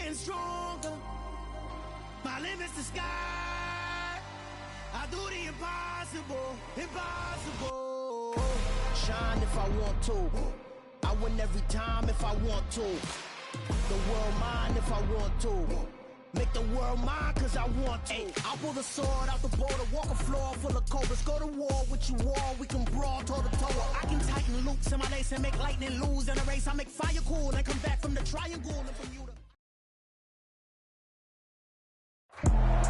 getting stronger. My limit's the sky. I do the impossible, impossible. Shine if I want to. I win every time if I want to. The world mine if I want to. Make the world mine cause I want to. I'll pull the sword out the border, walk a floor full of cobras. Go to war with you all, we can brawl toe to toe. I can tighten loops in my lace and make lightning lose in a race. I make fire cool and come back from the triangle and from you to...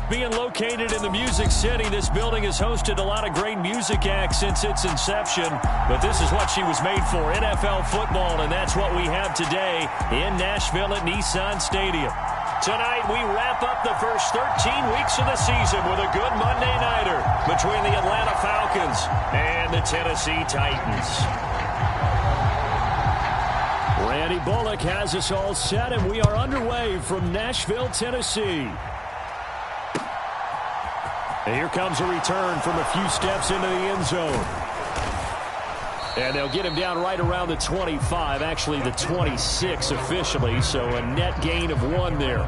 Being located in the Music City, this building has hosted a lot of great music acts since its inception. But this is what she was made for, NFL football, and that's what we have today in Nashville at Nissan Stadium. Tonight, we wrap up the first 13 weeks of the season with a good Monday nighter between the Atlanta Falcons and the Tennessee Titans. Randy Bullock has us all set, and we are underway from Nashville, Tennessee. And here comes a return from a few steps into the end zone. And they'll get him down right around the 25, actually the 26 officially, so a net gain of 1 there.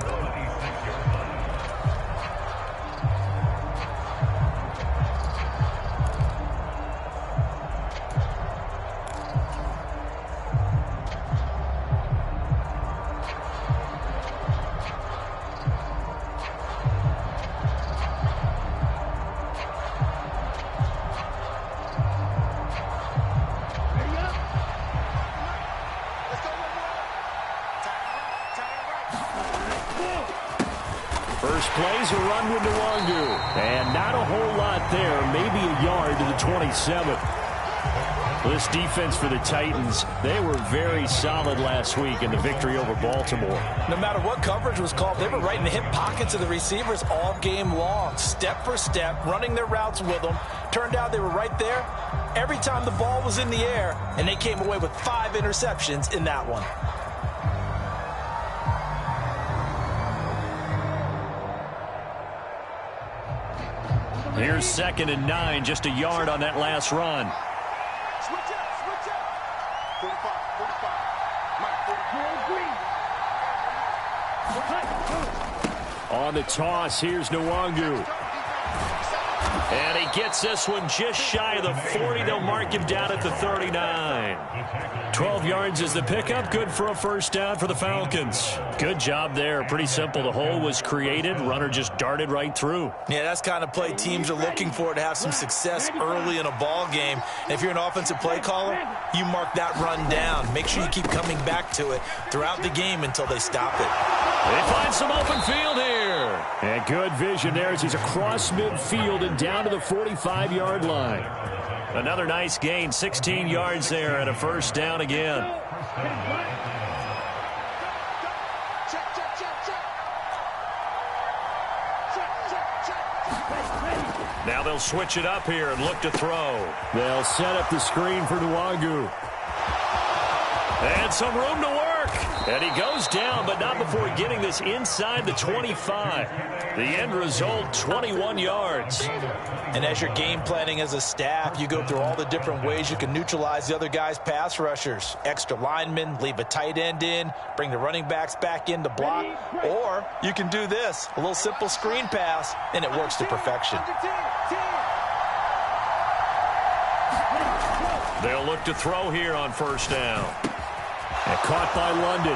Plays a run with Nwangu. And not a whole lot there. Maybe a yard to the 27. This defense for the Titans, they were very solid last week in the victory over Baltimore. No matter what coverage was called, they were right in the hip pockets of the receivers all game long. Step for step, running their routes with them. Turned out they were right there every time the ball was in the air, and they came away with 5 interceptions in that one. Here's 2nd and 9, just a yard on that last run. Switch up. 45. On the toss, here's Nwangu. And he gets this one just shy of the 40. They'll mark him down at the 39. 12 yards is the pickup. Good for a first down for the Falcons. Good job there. Pretty simple. The hole was created. Runner just darted right through. Yeah, that's kind of play teams are looking for, to have some success early in a ball game. And if you're an offensive play caller, you mark that run down. Make sure you keep coming back to it throughout the game until they stop it. They find some open field here. And good vision there as he's across midfield and down to the 45-yard line. Another nice gain, 16 yards there and a first down again. Now they'll switch it up here and look to throw. They'll set up the screen for Nwangu. And some room to work. And he goes down, but not before getting this inside the 25. The end result, 21 yards. And as you're game planning as a staff, you go through all the different ways you can neutralize the other guy's pass rushers. Extra linemen, leave a tight end in, bring the running backs back in to block. Or you can do this, a little simple screen pass, and it works to perfection. They'll look to throw here on first down. And caught by London.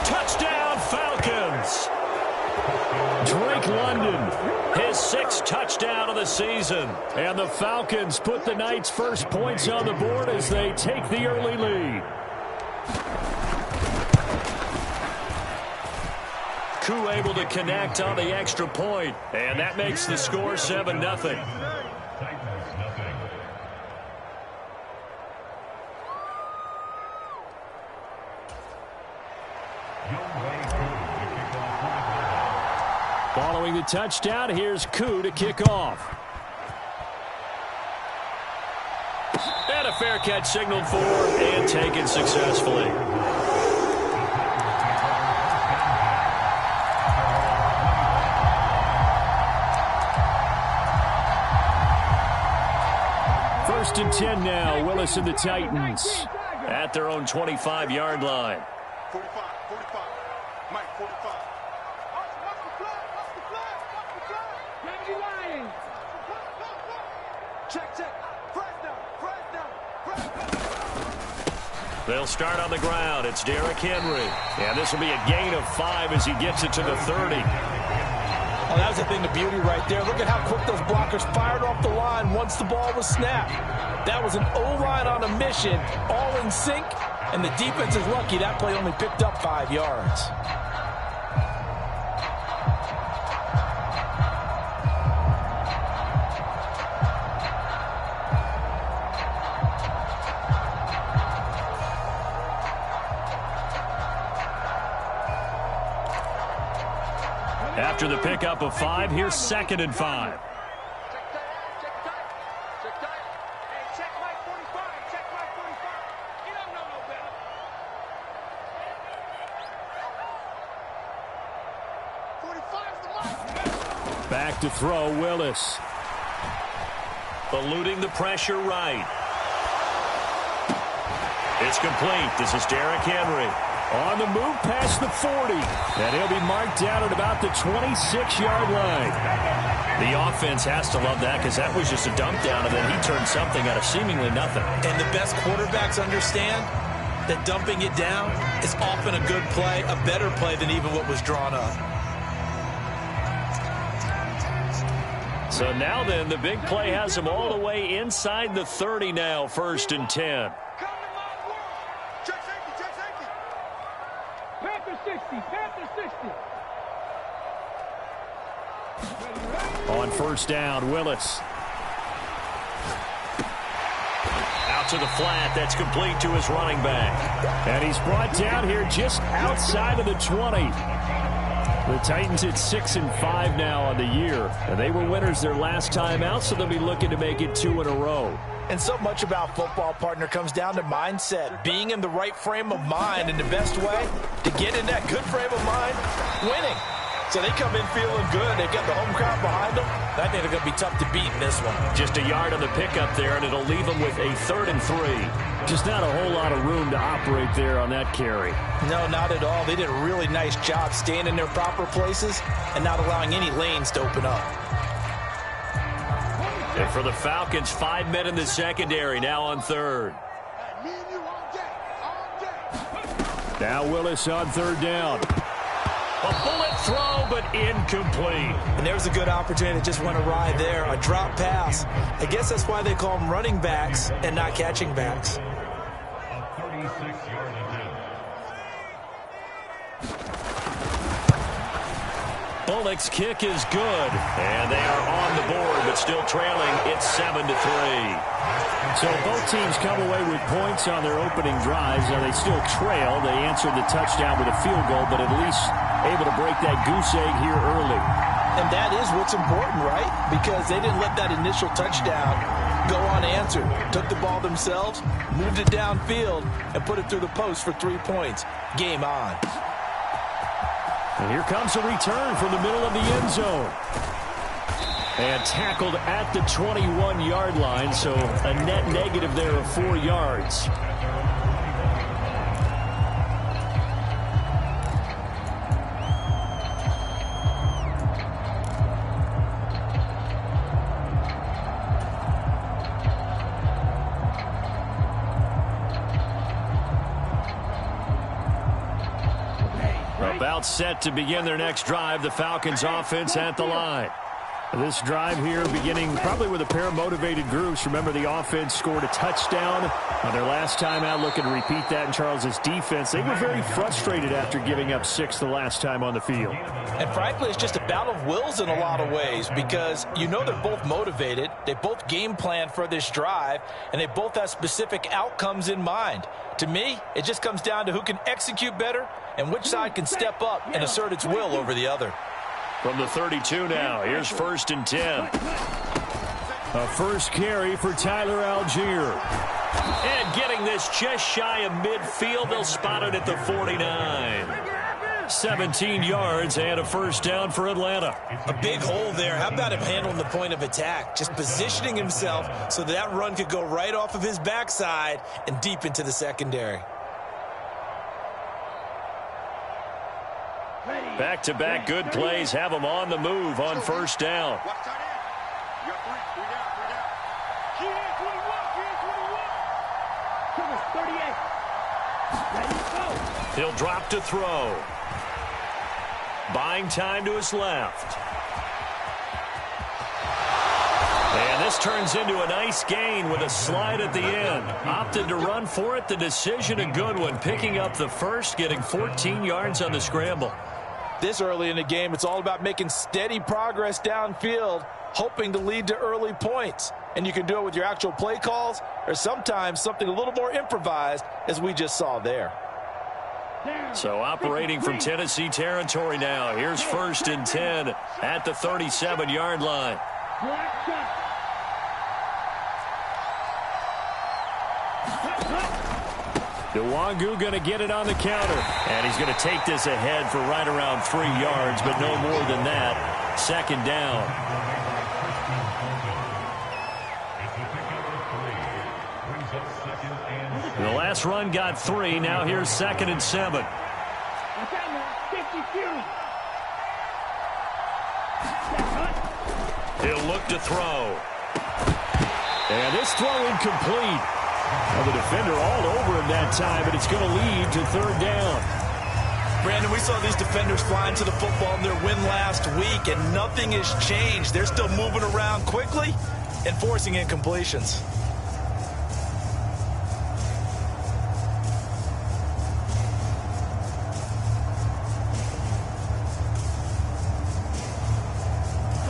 Touchdown, Falcons! Drake London, his 6th touchdown of the season. And the Falcons put the Knights' first points on the board as they take the early lead. Koo able to connect on the extra point, and that makes the score 7-0. Following the touchdown, here's Koo to kick off. And a fair catch signaled for and taken successfully. First and 10 now, Willis and the Titans at their own 25-yard line. 45. They'll start on the ground. It's Derrick Henry. And this will be a gain of 5 as he gets it to the 30. Well, that was the thing of beauty right there. Look at how quick those blockers fired off the line once the ball was snapped. That was an O-line on a mission, all in sync, and the defense is lucky that play only picked up 5 yards. After the pickup of 5, here's 2nd and 5. Back to throw, Willis. Eluding the pressure right. It's complete. This is Derrick Henry. On the move past the 40. And he'll be marked down at about the 26-yard line. The offense has to love that because that was just a dump down, and then he turned something out of seemingly nothing. And the best quarterbacks understand that dumping it down is often a good play, a better play than even what was drawn up. So now then, the big play has him all the way inside the 30 now, 1st and 10. On 1st down, Willis. Out to the flat. That's complete to his running back. And he's brought down here just outside of the 20. The Titans at 6-5 now on the year. And they were winners their last time out, so they'll be looking to make it 2 in a row. And so much about football, partner, comes down to mindset. Being in the right frame of mind, and the best way to get in that good frame of mind, winning. So they come in feeling good. They've got the home crowd behind them. I think they're going to be tough to beat in this one. Just a yard on the pickup there, and it'll leave them with a 3rd and 3. Just not a whole lot of room to operate there on that carry. No, not at all. They did a really nice job staying in their proper places and not allowing any lanes to open up. And for the Falcons, 5 men in the secondary, now on 3rd. Now Willis on 3rd down. A bullet throw, but incomplete. And there's a good opportunity to just went awry there. A drop pass. I guess that's why they call them running backs and not catching backs. Bullock's kick is good. And they are on the board, but still trailing. It's 7-3. So both teams come away with points on their opening drives. Now they still trail. They answered the touchdown with a field goal, but at least able to break that goose egg here early. And that is what's important, right? Because they didn't let that initial touchdown go unanswered. Took the ball themselves, moved it downfield, and put it through the post for 3 points. Game on. And here comes a return from the middle of the end zone. And tackled at the 21-yard line, so a net negative there of 4 yards. About set to begin their next drive, the Falcons offense at the line. This drive here beginning probably with a pair of motivated groups. Remember, the offense scored a touchdown on their last time out. Looking to repeat that in Charles's defense. They were very frustrated after giving up 6 the last time on the field. And frankly, it's just a battle of wills in a lot of ways because you know they're both motivated. They both game plan for this drive, and they both have specific outcomes in mind. To me, it just comes down to who can execute better and which side can step up and assert its will over the other. From the 32 now, here's 1st and 10. A first carry for Tyler Algier. And getting this just shy of midfield, they'll spot it at the 49. 17 yards and a 1st down for Atlanta. A big hole there. How about him handling the point of attack? Just positioning himself so that run could go right off of his backside and deep into the secondary. Back-to-back good plays have them on the move on first down. He'll drop to throw. Buying time to his left. And this turns into a nice gain with a slide at the end. Opted to run for it. The decision a good one. Picking up the first, getting 14 yards on the scramble. This early in the game, it's all about making steady progress downfield, hoping to lead to early points. And you can do it with your actual play calls or sometimes something a little more improvised, as we just saw there. So operating from Tennessee territory now. Here's 1st and 10 at the 37-yard line. Nwangu going to get it on the counter. And he's going to take this ahead for right around 3 yards, but no more than that. 2nd down. The last run got 3. Now here's 2nd and 7. He'll look to throw. And this throw incomplete. Well, the defender all over him that time, but it's going to lead to 3rd down. Brandon, we saw these defenders flying to the football in their win last week, and nothing has changed. They're still moving around quickly and forcing incompletions.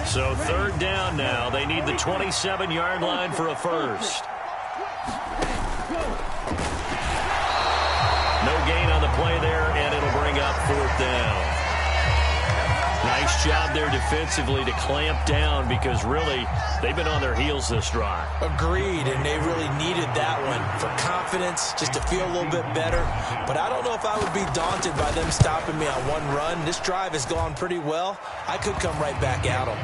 So 3rd down now. They need the 27-yard line for a first. No gain on the play there, and it'll bring up 4th down. Nice job there defensively to clamp down because really they've been on their heels this drive. Agreed, and they really needed that one for confidence, just to feel a little bit better. But I don't know if I would be daunted by them stopping me on one run. This drive has gone pretty well. I could come right back at them.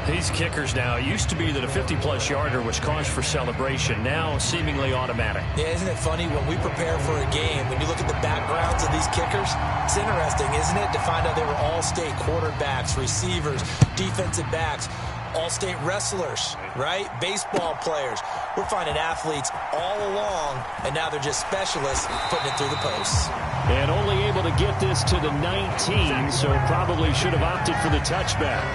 These kickers now, it used to be that a 50-plus yarder was cause for celebration. Now seemingly automatic. Yeah, isn't it funny when we prepare for a game, when you look at the backgrounds of these kickers, it's interesting, isn't it, to find out they were all-state quarterbacks, receivers, defensive backs, all-state wrestlers, right? Baseball players. We're finding athletes all along, and now they're just specialists putting it through the posts. And only able to get this to the 19, so probably should have opted for the touchback.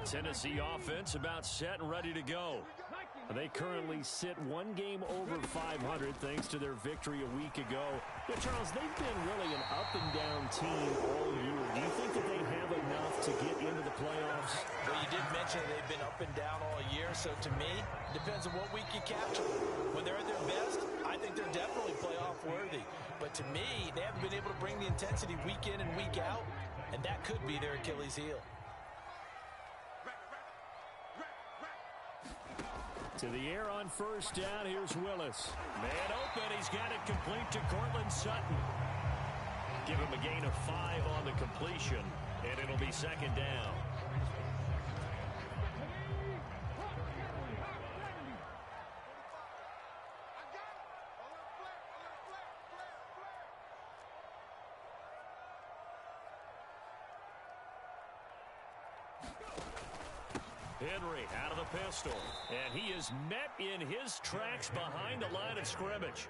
Tennessee offense about set and ready to go. They currently sit 1 game over 500 thanks to their victory a week ago. But Charles, they've been really an up-and-down team all year. Do you think that they have enough to get into the playoffs? Well, you did mention they've been up and down all year, so to me, it depends on what week you catch them. When they're at their best, I think they're definitely playoff worthy. But to me, they haven't been able to bring the intensity week in and week out, and that could be their Achilles heel. To the air on first down, here's Willis. Man open, he's got it complete to Cortland Sutton. Give him a gain of 5 on the completion, and it'll be 2nd down. Henry out of the pistol, and he is met in his tracks behind the line of scrimmage.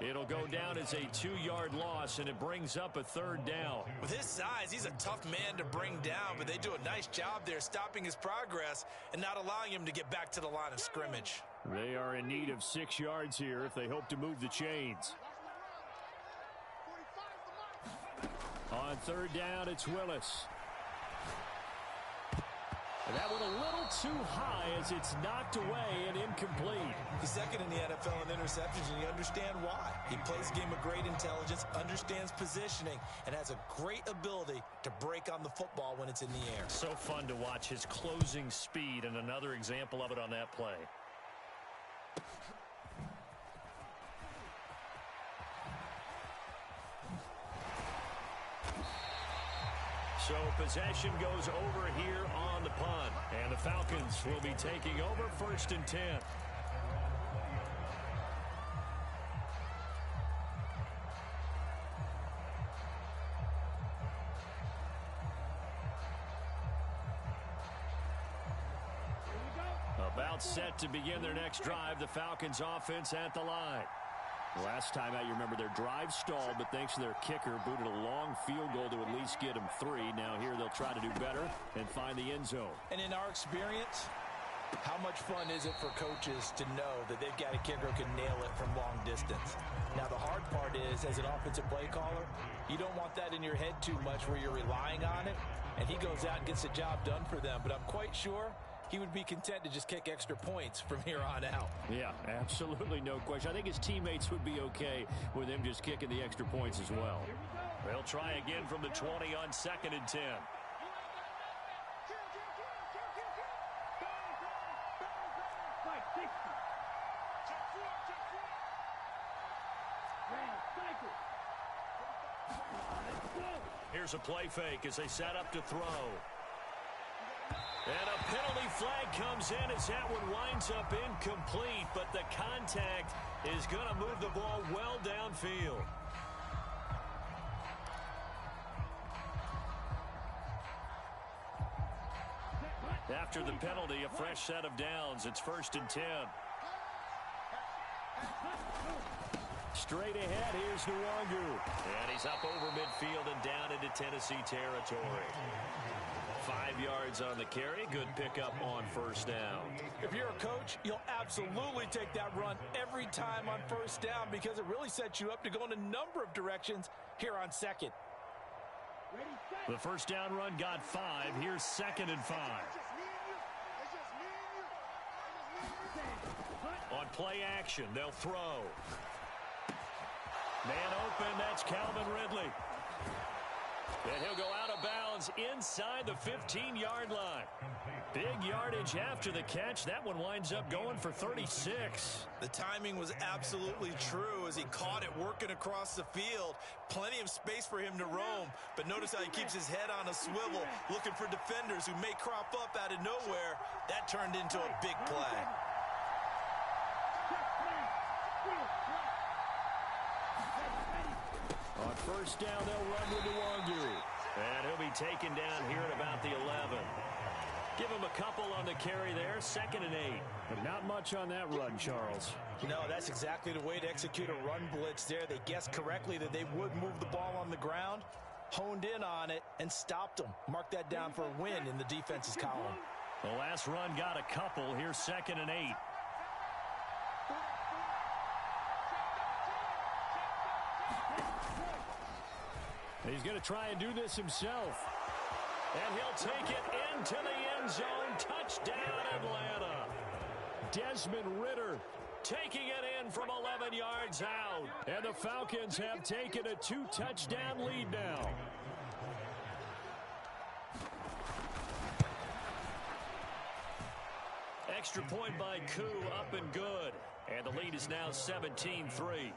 It'll go down as a 2-yard loss, and it brings up a 3rd down. With his size, he's a tough man to bring down, but they do a nice job there stopping his progress and not allowing him to get back to the line of scrimmage. They are in need of 6 yards here if they hope to move the chains. On 3rd down, it's Willis. And that one a little too high as it's knocked away and incomplete. He's 2nd in the NFL in interceptions, and you understand why. He plays a game of great intelligence, understands positioning, and has a great ability to break on the football when it's in the air. So fun to watch his closing speed, and another example of it on that play. So possession goes over here on the punt. And the Falcons will be taking over 1st and 10. About set to begin their next drive. The Falcons offense at the line. Last time out, you remember their drive stalled, but thanks to their kicker, booted a long field goal to at least get them 3. Now here they'll try to do better and find the end zone. And in our experience, how much fun is it for coaches to know that they've got a kicker who can nail it from long distance? Now the hard part is, as an offensive play caller, you don't want that in your head too much where you're relying on it, and he goes out and gets the job done for them. But I'm quite sure he would be content to just kick extra points from here on out. Yeah, absolutely no question. I think his teammates would be okay with him just kicking the extra points as well. They'll try again from the 20 on 2nd and 10. Here's a play fake as they set up to throw. And a penalty flag comes in as that one winds up incomplete, but the contact is going to move the ball well downfield. After the penalty, a fresh set of downs. It's 1st and 10. Straight ahead, here's Nwangu. And he's up over midfield and down into Tennessee territory. 5 yards on the carry. Good pickup on 1st down. If you're a coach, you'll absolutely take that run every time on 1st down because it really sets you up to go in a number of directions here on 2nd. The 1st down run got 5. Here's 2nd and 5. On play action, they'll throw. Man open, that's Calvin Ridley. And he'll go out of bounds inside the 15-yard line. Big yardage after the catch. That one winds up going for 36. The timing was absolutely true as he caught it working across the field. Plenty of space for him to roam. But notice how he keeps his head on a swivel, looking for defenders who may crop up out of nowhere. That turned into a big play. On 1st down, they'll run with Nwangu. And he'll be taken down here at about the 11. Give him a couple on the carry there. 2nd and 8. But not much on that run, Charles. No, that's exactly the way to execute a run blitz there. They guessed correctly that they would move the ball on the ground, honed in on it, and stopped them. Mark that down for a win in the defense's column. The last run got a couple. Here's 2nd and 8. He's going to try and do this himself. And he'll take it into the end zone. Touchdown, Atlanta. Desmond Ridder taking it in from 11 yards out. And the Falcons have taken a 2-touchdown lead now. Extra point by Koo, up and good. And the lead is now 17-3.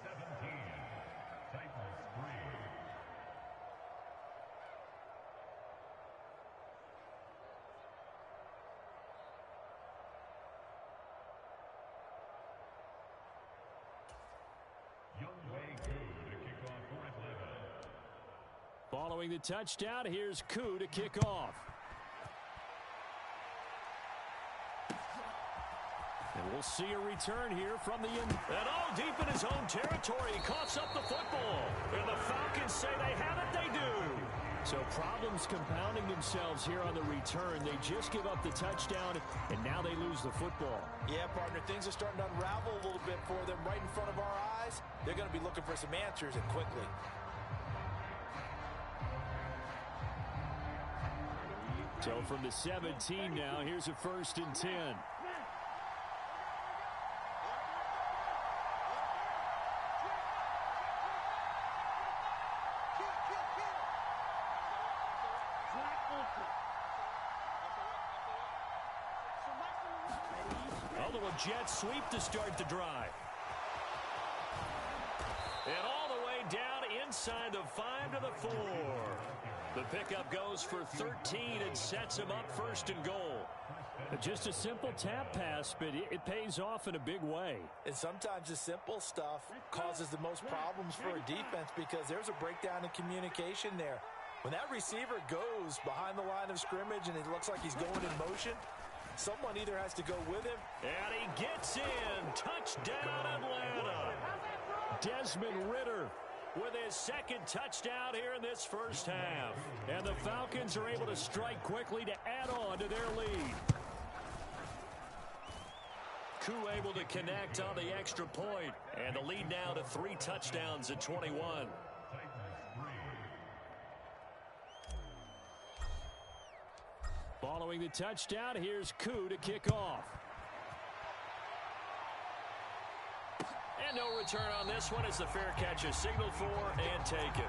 Following the touchdown, here's Koo to kick off. And we'll see a return here from the end. And all deep in his own territory, he coughs up the football. And the Falcons say they have it, they do. So problems compounding themselves here on the return. They just give up the touchdown, and now they lose the football. Yeah, partner, things are starting to unravel a little bit for them right in front of our eyes. They're going to be looking for some answers, and quickly. So from the 17 now, here's a 1st and 10. A little jet sweep to start the drive. And all the way down inside the 5 to the 4. The pickup goes for 13 and sets him up first and goal. Just a simple tap pass, but it pays off in a big way. And sometimes the simple stuff causes the most problems for a defense because there's a breakdown in communication there. When that receiver goes behind the line of scrimmage and it looks like he's going in motion, someone either has to go with him. And he gets in. Touchdown, Atlanta. Desmond Ridder with his second touchdown here in this first half. And the Falcons are able to strike quickly to add on to their lead. Koo able to connect on the extra point. And the lead now to 3 touchdowns at 21. Following the touchdown, here's Koo to kick off. And no return on this one as the fair catch is signaled for and taken.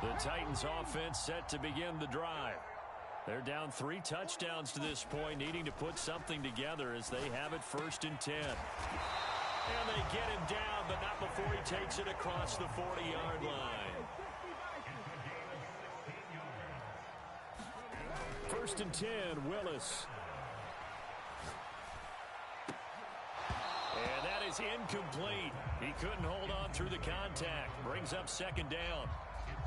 The Titans offense set to begin the drive. They're down 3 touchdowns to this point, needing to put something together as they have it 1st and 10. And they get him down, but not before he takes it across the 40-yard line. 1st and 10, Willis. And that is incomplete. He couldn't hold on through the contact. Brings up 2nd down.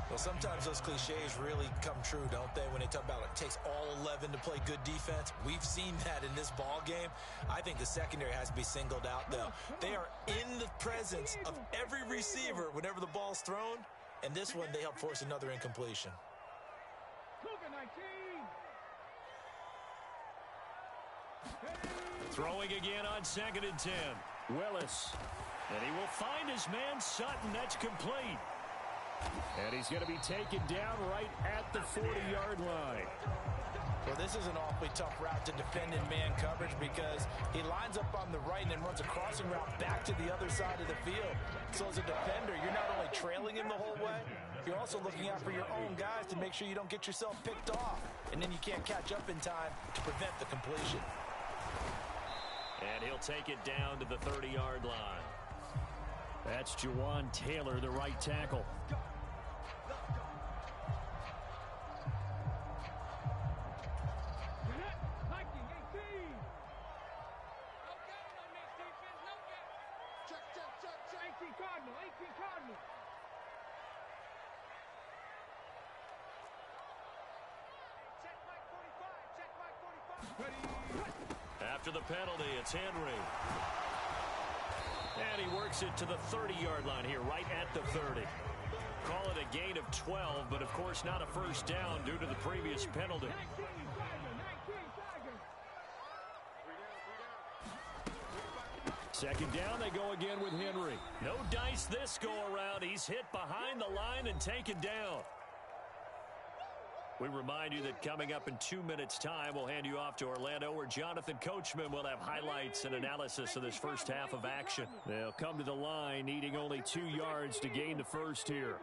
Well, sometimes those cliches really come true, don't they, when they talk about it takes all 11 to play good defense. We've seen that in this ball game. I think the secondary has to be singled out, though. They are in the presence of every receiver whenever the ball's thrown, and this one they help force another incompletion. Throwing again on 2nd and 10. Willis. And he will find his man Sutton. That's complete. And he's going to be taken down right at the 40-yard line. Well, this is an awfully tough route to defend in man coverage because he lines up on the right and then runs a crossing route back to the other side of the field. So as a defender, you're not only trailing him the whole way, you're also looking out for your own guys to make sure you don't get yourself picked off. And then you can't catch up in time to prevent the completion. And he'll take it down to the 30-yard line. That's Jawan Taylor, the right tackle. After the penalty, it's Henry. And he works it to the 30-yard line here, right at the 30. Call it a gain of 12, but of course not a first down due to the previous penalty. Second down, they go again with Henry. No dice this go-around. He's hit behind the line and taken down. We remind you that coming up in 2 minutes' time, we'll hand you off to Orlando, where Jonathan Coachman will have highlights and analysis of this first half of action. They'll come to the line, needing only 2 yards to gain the first here.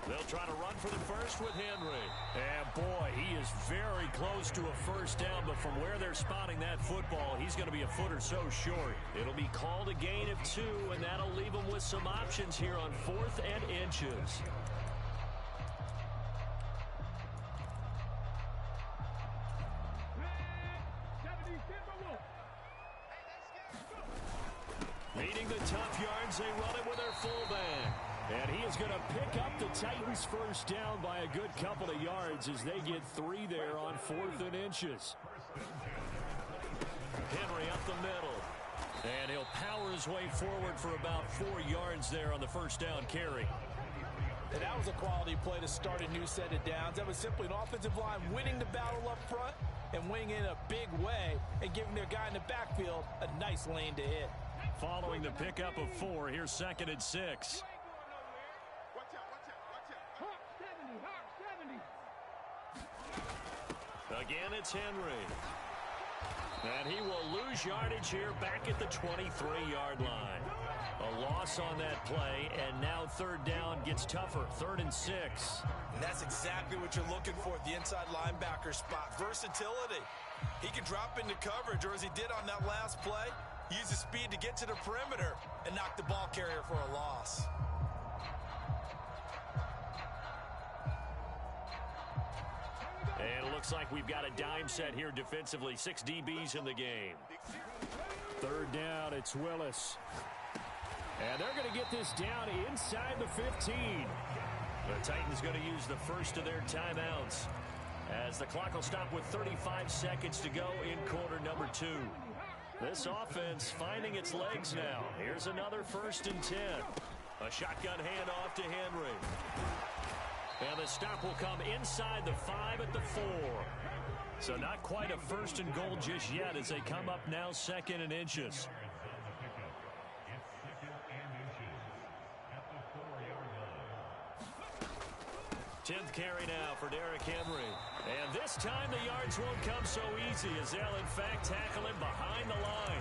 They'll try to run for the first with Henry. And, boy, he is very close to a first down, but from where they're spotting that football, he's going to be a foot or so short. It'll be called a gain of 2, and that'll leave him with some options here on 4th and inches. Meeting the tough yards, they run it with their fullback. And he is going to pick up the Titans' first down by a good couple of yards as they get 3 there on 4th and inches. Henry up the middle. And he'll power his way forward for about 4 yards there on the first down carry. And that was a quality play to start a new set of downs. That was simply an offensive line winning the battle up front and winning in a big way and giving their guy in the backfield a nice lane to hit. Following the pickup of 4, here's 2nd and 6. Again, it's Henry. And he will lose yardage here back at the 23-yard line. A loss on that play, and now third down gets tougher, 3rd and 6. And that's exactly what you're looking for at the inside linebacker spot, versatility. He can drop into coverage, or as he did on that last play, use his speed to get to the perimeter and knock the ball carrier for a loss. And it looks like we've got a dime set here defensively. 6 DBs in the game. 3rd down, it's Willis. And they're going to get this down inside the 15. The Titans going to use the first of their timeouts as the clock will stop with 35 seconds to go in quarter number 2. This offense finding its legs now. Here's another 1st and 10. A shotgun handoff to Henry. And the stop will come inside the 5 at the 4. So not quite a 1st and goal just yet as they come up now 2nd and inches. 10th carry now for Derrick Henry. And this time the yards won't come so easy as they'll in fact tackle him behind the line.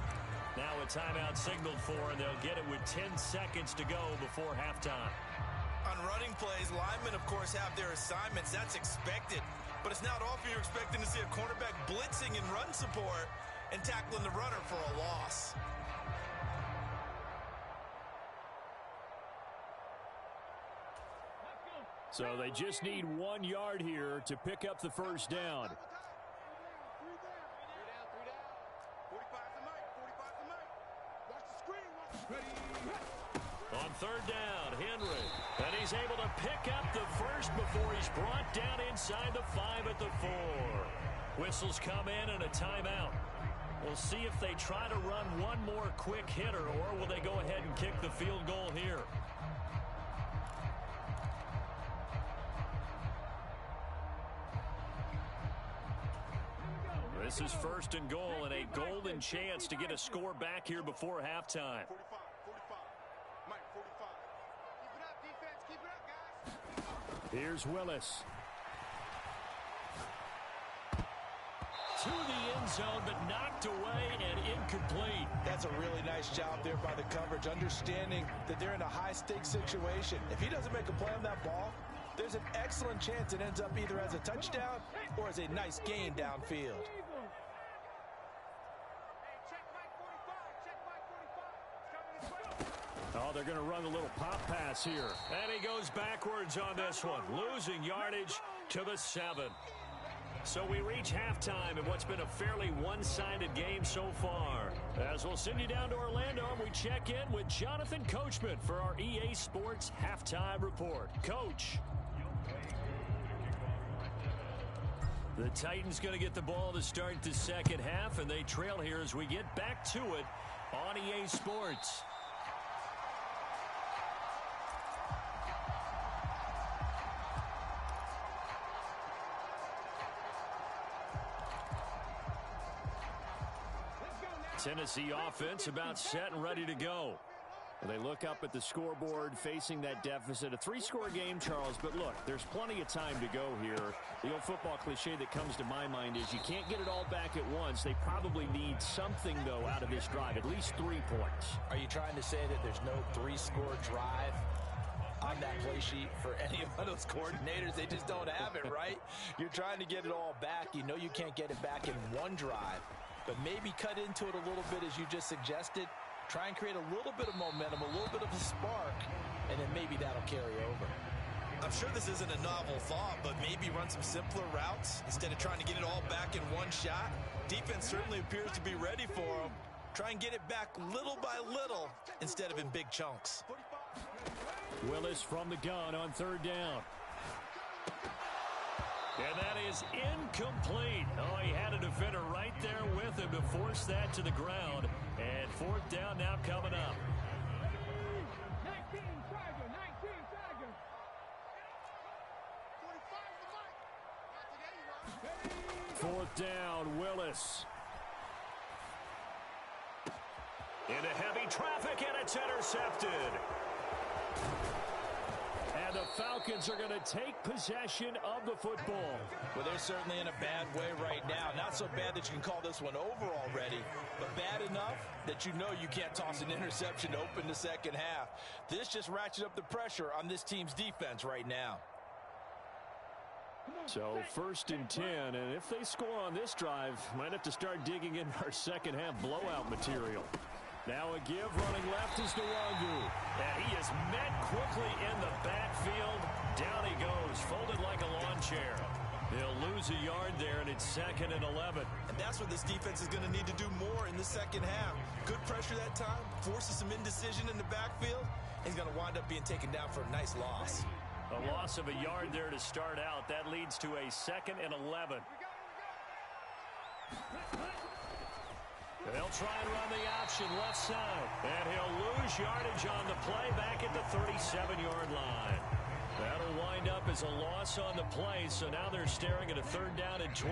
Now a timeout signaled for, and they'll get it with 10 seconds to go before halftime. On running plays, linemen, of course, have their assignments. That's expected. But it's not often you're expecting to see a cornerback blitzing in run support and tackling the runner for a loss. So they just need 1 yard here to pick up the first down. 3 down. 45 to Mike. Watch the screen. On 3rd down, Henry. And he's able to pick up the first before he's brought down inside the 5 at the 4. Whistles come in and a timeout. We'll see if they try to run one more quick hitter, or will they go ahead and kick the field goal here. This is 1st and goal and a golden chance to get a score back here before halftime. 45. Mike, 45. Keep it up, defense. Keep it up, guys. Here's Willis. To the end zone, but knocked away and incomplete. That's a really nice job there by the coverage, understanding that they're in a high-stakes situation. If he doesn't make a play on that ball, there's an excellent chance it ends up either as a touchdown or as a nice gain downfield. Oh, they're going to run a little pop pass here. And he goes backwards on this one, losing yardage to the 7. So we reach halftime in what's been a fairly one-sided game so far. As we'll send you down to Orlando, and we check in with Jonathan Coachman for our EA Sports Halftime Report. Coach. The Titans going to get the ball to start the second half, and they trail here as we get back to it on EA Sports. Tennessee offense about set and ready to go. They look up at the scoreboard facing that deficit. A 3-score game, Charles, but look, there's plenty of time to go here. The old football cliche that comes to my mind is you can't get it all back at once. They probably need something, though, out of this drive, at least 3 points. Are you trying to say that there's no 3-score drive on that play sheet for any of those coordinators? They just don't have it, right? You're trying to get it all back. You know you can't get it back in one drive, but maybe cut into it a little bit as you just suggested. Try and create a little bit of momentum, a little bit of a spark, and then maybe that'll carry over. I'm sure this isn't a novel thought, but maybe run some simpler routes instead of trying to get it all back in one shot. Defense certainly appears to be ready for them. Try and get it back little by little instead of in big chunks. Willis from the gun on 3rd down. And that is incomplete. Oh, he had a defender right there with him to force that to the ground. And 4th down now coming up. 19 Tiger. 4th down, Willis. Into heavy traffic, and it's intercepted. And the Falcons are going to take possession of the football. Well, they're certainly in a bad way right now. Not so bad that you can call this one over already, but bad enough that you know you can't toss an interception to open the second half. This just ratchets up the pressure on this team's defense right now. So 1st and 10, and if they score on this drive, might have to start digging in our second half blowout material. Now a give, running left is Nwangu. And he is met quickly in the backfield. Down he goes, folded like a lawn chair. They'll lose a yard there, and it's 2nd and 11. And that's what this defense is going to need to do more in the second half. Good pressure that time, forces some indecision in the backfield. He's going to wind up being taken down for a nice loss. A loss of a yard there to start out. That leads to a 2nd and 11. They'll try and run the option left side. And he'll lose yardage on the play back at the 37-yard line. That'll wind up as a loss on the play, so now they're staring at a 3rd down and 12.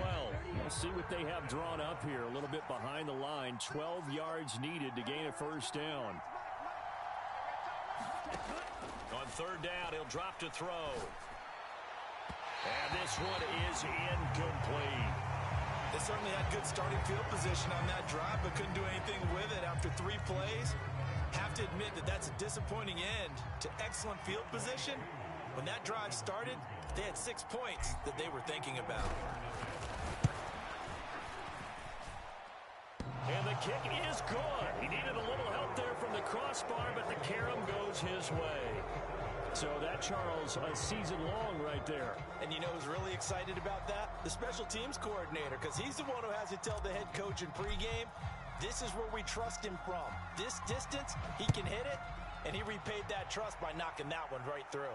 We'll see what they have drawn up here. A little bit behind the line. 12 yards needed to gain a 1st down. On 3rd down, he'll drop to throw. And this one is incomplete. They certainly had good starting field position on that drive, but couldn't do anything with it after 3 plays. Have to admit that that's a disappointing end to excellent field position. When that drive started, they had 6 points that they were thinking about. And the kick is good. He needed a little help there from the crossbar, but the carom goes his way. So that, Charles, a season long right there. And you know who's really excited about that? The special teams coordinator, because he's the one who has to tell the head coach in pregame, this is where we trust him from. This distance, he can hit it, and he repaid that trust by knocking that one right through.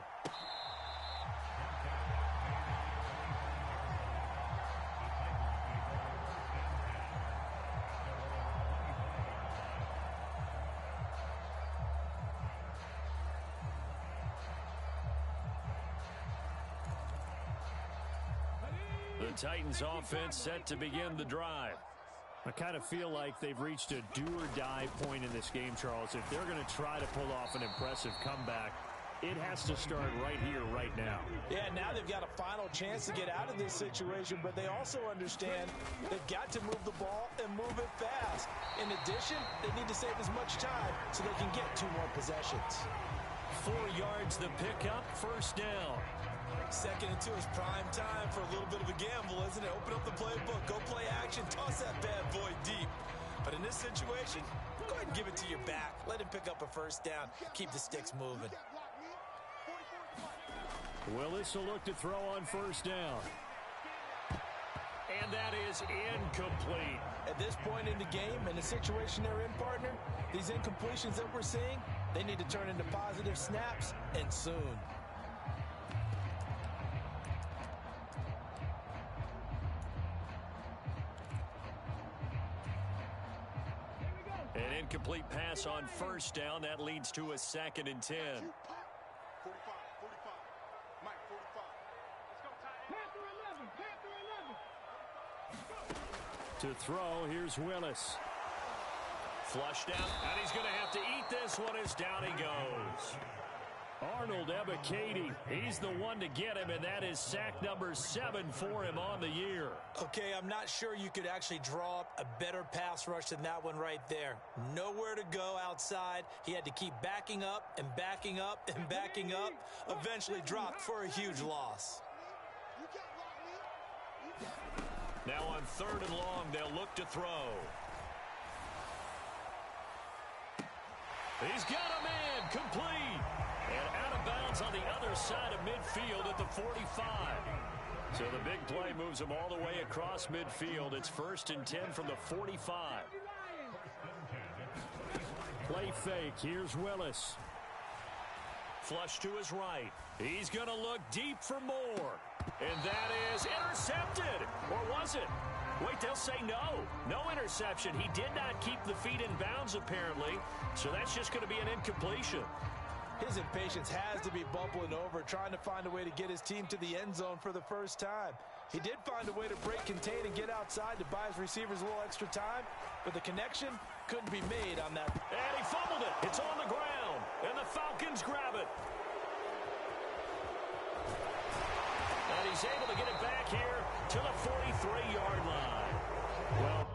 The Titans offense set to begin the drive. I kind of feel like they've reached a do-or-die point in this game, Charles. If they're going to try to pull off an impressive comeback, it has to start right here, right now. Yeah, now they've got a final chance to get out of this situation, but they also understand they've got to move the ball and move it fast. In addition, they need to save as much time so they can get 2 more possessions. 4 yards the pickup, 1st down. 2nd and 2 is prime time for a little bit of a gamble, isn't it? Open up the playbook, go play action, toss that bad boy deep. But in this situation, go ahead and give it to your back. Let him pick up a 1st down. Keep the sticks moving. Willis will look to throw on 1st down. And that is incomplete. At this point in the game, in the situation they're in, partner, these incompletions that we're seeing, they need to turn into positive snaps, and soon. An incomplete pass on 1st down. That leads to a 2nd and 10. 45, 45. Mike, 45. Let's go, tight end. Panther 11. To throw, here's Willis. Flushed out, and he's going to have to eat this one as down he goes. Arnold Ebiketie, he's the one to get him, and that is sack number 7 for him on the year. Okay, I'm not sure you could actually draw up a better pass rush than that one right there. Nowhere to go outside. He had to keep backing up and backing up and backing up. Eventually dropped for a huge loss. Now on 3rd and long, they'll look to throw. He's got a man, complete. And out of bounds on the other side of midfield at the 45. So the big play moves him all the way across midfield. It's 1st and 10 from the 45. Play fake. Here's Willis. Flush to his right. He's going to look deep for more. And that is intercepted. Or was it? Wait, they'll say no. No interception. He did not keep the feet in bounds, apparently. So that's just going to be an incompletion. His impatience has to be bubbling over, trying to find a way to get his team to the end zone for the first time. He did find a way to break contain and get outside to buy his receivers a little extra time, but the connection couldn't be made on that. And he fumbled it. It's on the ground, and the Falcons grab it. And he's able to get it back here to the 43-yard line. Well,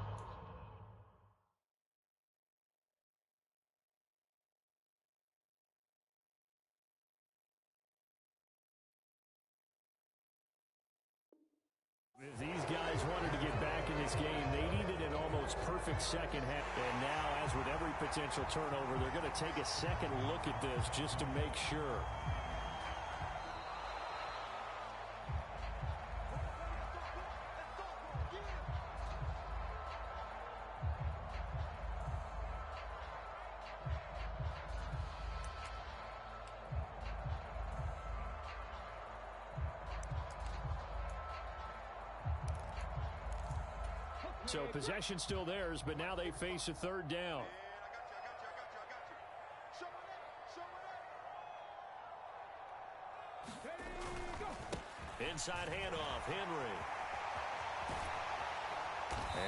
these guys wanted to get back in this game. They needed an almost perfect second half. And now, as with every potential turnover, they're going to take a second look at this just to make sure. So possession still theirs, but now they face a third down. Inside handoff, Henry.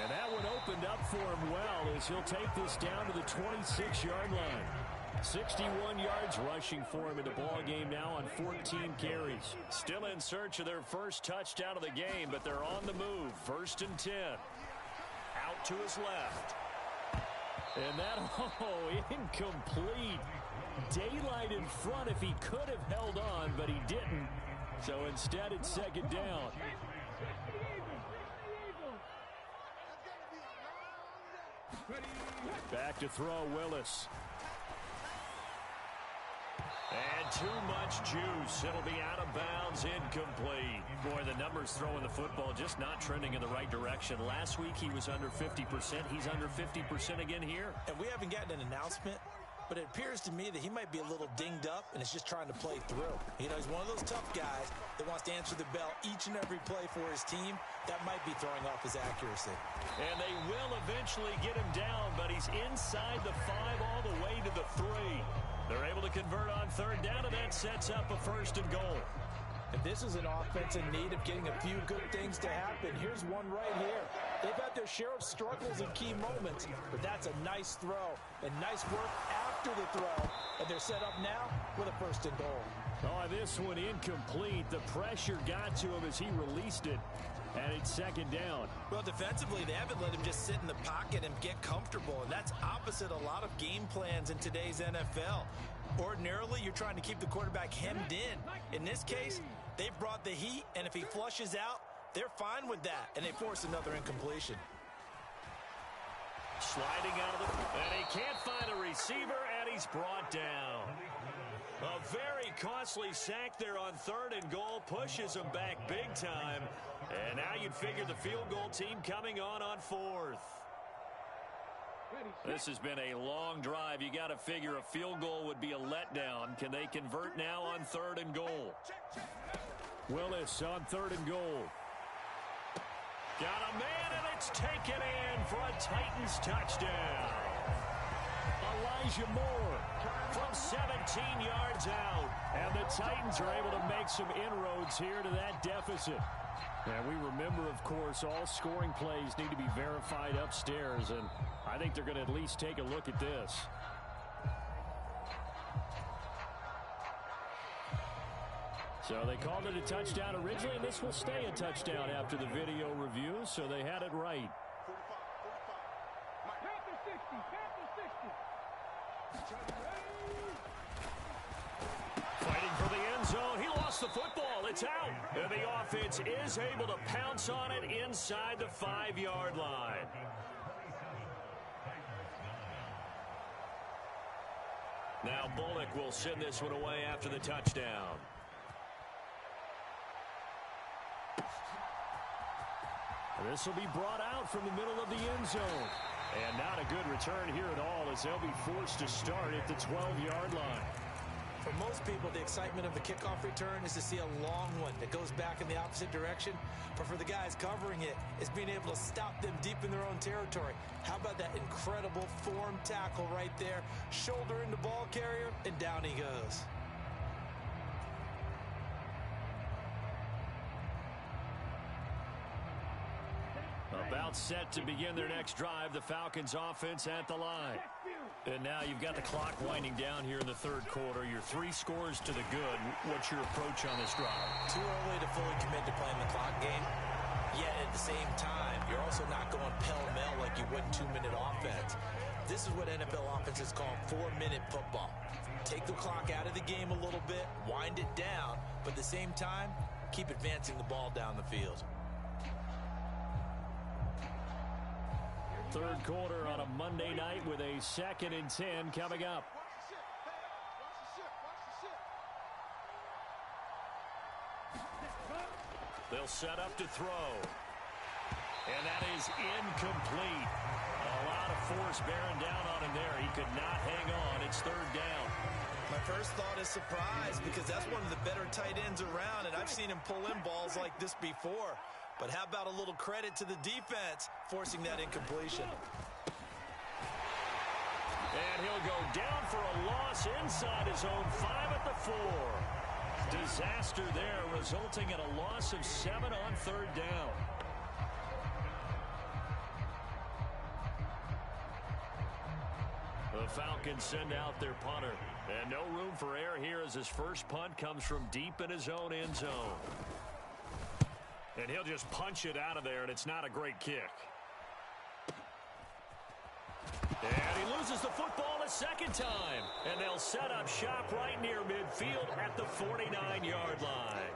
And that one opened up for him well as he'll take this down to the 26-yard line. 61 yards rushing for him in the ball game now on 14 carries. Still in search of their first touchdown of the game, but they're on the move. 1st and 10. Out to his left. And that, incomplete. Daylight in front if he could have held on, but he didn't. So instead, it's second down. Back to throw, Willis. And too much juice. It'll be out of bounds, incomplete. Boy, the numbers throwing the football just not trending in the right direction. Last week he was under 50%. He's under 50% again here. And we haven't gotten an announcement, but it appears to me that he might be a little dinged up and is just trying to play through. You know, he's one of those tough guys that wants to answer the bell each and every play for his team. That might be throwing off his accuracy. And they will eventually get him down, but he's inside the 5 all the way to the 3. They're able to convert on third down, and that sets up a 1st and goal. And this is an offense in need of getting a few good things to happen. Here's one right here. They've had their share of struggles in key moments, but that's a nice throw and nice work after the throw. And they're set up now with a 1st and goal. Oh, this one incomplete. The pressure got to him as he released it, and it's 2nd down. Well, defensively, they haven't let him just sit in the pocket and get comfortable, and that's opposite a lot of game plans in today's NFL. Ordinarily, you're trying to keep the quarterback hemmed in. In this case, they've brought the heat, and if he flushes out, they're fine with that, and they force another incompletion. Sliding out of the... And he can't find a receiver, and he's brought down. A very costly sack there on 3rd and goal. Pushes him back big time. And now you'd figure the field goal team coming on 4th. This has been a long drive. You got to figure a field goal would be a letdown. Can they convert now on 3rd and goal? Willis on 3rd and goal. Got a man, and it's taken in for a Titans touchdown. Elijah Moore from 17 yards out. And the Titans are able to make some inroads here to that deficit. And we remember, of course, all scoring plays need to be verified upstairs. And I think they're going to at least take a look at this. So they called it a touchdown originally, and this will stay a touchdown after the video review, so they had it right. Fighting for the end zone. He lost the football. It's out. And the offense is able to pounce on it inside the 5-yard line. Now Bullock will send this one away after the touchdown. This will be brought out from the middle of the end zone. And not a good return here at all as they'll be forced to start at the 12-yard line. For most people, the excitement of the kickoff return is to see a long one that goes back in the opposite direction. But for the guys covering it, it's being able to stop them deep in their own territory. How about that incredible form tackle right there? Shoulder into ball carrier, and down he goes. About set to begin their next drive. The Falcons offense at the line. And now you've got the clock winding down here in the third quarter. You're 3 scores to the good. What's your approach on this drive? Too early to fully commit to playing the clock game. Yet at the same time, you're also not going pell-mell like you would in 2-minute offense. This is what NFL offenses call 4-minute football. Take the clock out of the game a little bit, wind it down, but at the same time, keep advancing the ball down the field. Third quarter on a Monday night with a 2nd and 10 coming up. They'll set up to throw. And that is incomplete. A lot of force bearing down on him there. He could not hang on. It's 3rd down. My first thought is surprise because that's one of the better tight ends around, and I've seen him pull in balls like this before. But how about a little credit to the defense forcing that incompletion? And he'll go down for a loss inside his own 5 at the 4. Disaster there, resulting in a loss of 7 on 3rd down. The Falcons send out their punter. And no room for error here as his first punt comes from deep in his own end zone. And he'll just punch it out of there, and it's not a great kick. And he loses the football a 2nd time. And they'll set up shop right near midfield at the 49-yard line.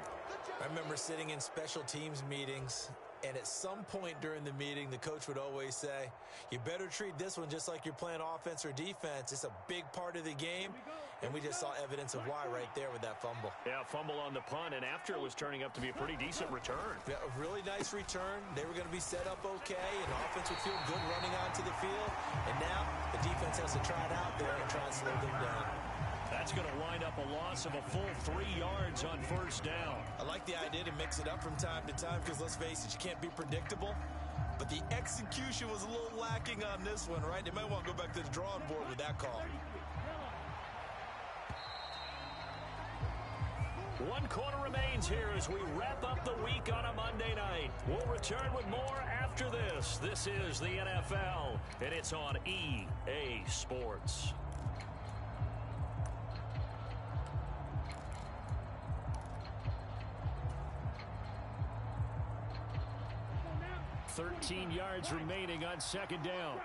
I remember sitting in special teams meetings, and at some point during the meeting, the coach would always say, you better treat this one just like you're playing offense or defense. It's a big part of the game, and we just saw evidence of why right there with that fumble. Yeah, fumble on the punt, and after it was turning up to be a pretty decent return. Yeah, a really nice return. They were going to be set up okay, and offense would feel good running onto the field, and now the defense has to try it out there and try and slow them down. That's going to wind up a loss of a full 3 yards on 1st down. I like the idea to mix it up from time to time because, let's face it, you can't be predictable. But the execution was a little lacking on this one, right? They might want to go back to the drawing board with that call. 1 quarter remains here as we wrap up the week on a Monday night. We'll return with more after this. This is the NFL, and it's on EA Sports. 13 yards remaining on 2nd down.